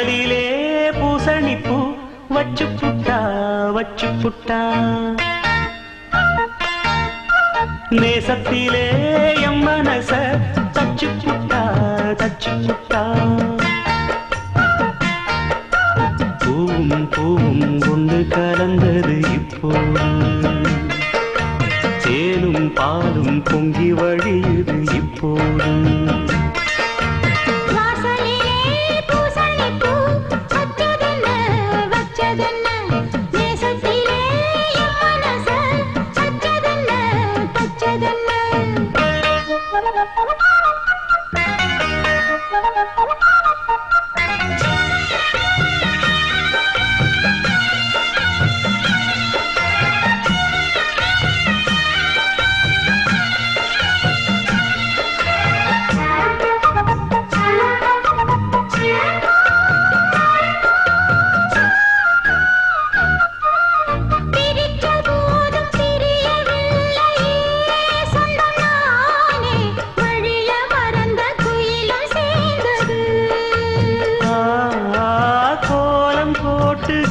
வாசலிலே பூசணிப்பூ வச்சு புட்டா நேசத்திலே எம் மனச தச்சு புட்டா பூவும் பூவும் கொண்டு கலந்தது இப்போது தேனும் பாலும் பொங்கி வழியுது இப்போது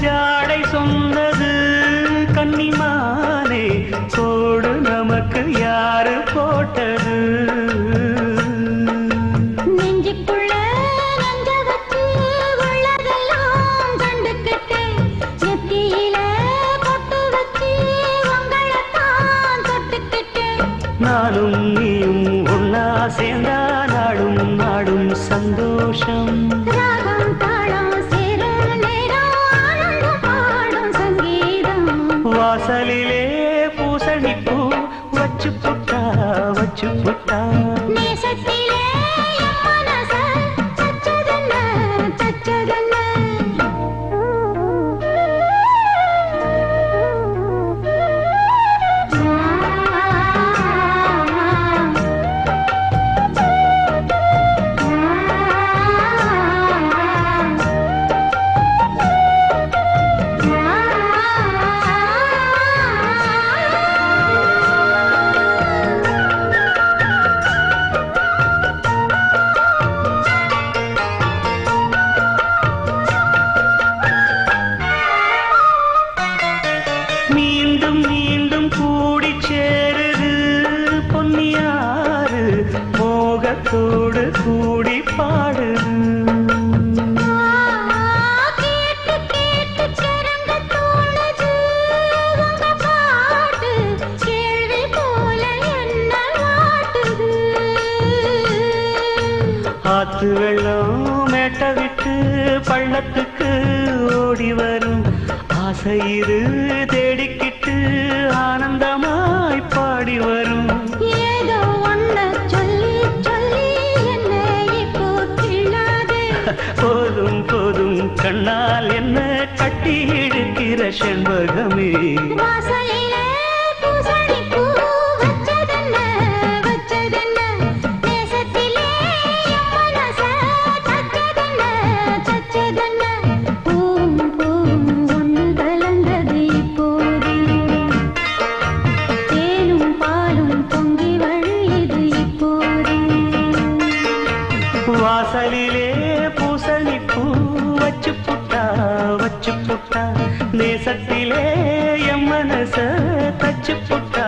ஜாடை சொன்னது கன்னிமானே கோடு நமக்கு யாரு போட்டது நெஞ்சுக்குள்ள நஞ்ச வச்சு உள்ளதெல்லாம் கண்டுக்கிட்டு நெத்தியில பொட்டு வச்சு உங்களைத்தான் தொட்டுக்கிட்டு நானும் நீயும் ஒன்னா சேர்ந்தா நாடும் சந்தோஷம் வாசலிலே பூசணிப்பூ வச்சு புட்டா நேசத்திலே மனச தச்சதென்ன மீண்டும் கூடி சேருது பொன்னியாறு மோகத்தோடு கூடி பாடுது ஆத்து வெள்ளம் மேட்ட விட்டு பள்ளத்துக்கு ஓடி வரும் ஆசையிரு தேடிக்கிட்டு ஆனந்தமாய் பாடி வரும் ஏதோ ஒன்ன சொல்லி என்ன இப்போ கிள்ளாதே போதும் கண்ணால் என்ன கட்டி இழுக்கிற செண்பகமே வாசலிலே பூசணிப்பூ வச்சதென்ன நேசத்திலே மனச தச்சதென்ன பூவும் ஒன்று கலந்தது இப்போது தேனும் பாலும் பொங்கி வழியுது இப்போது வாசலிலே பூசணிப்பூ வச்சு புட்டா நேசத்திலே எம் மனச தச்சு புட்டா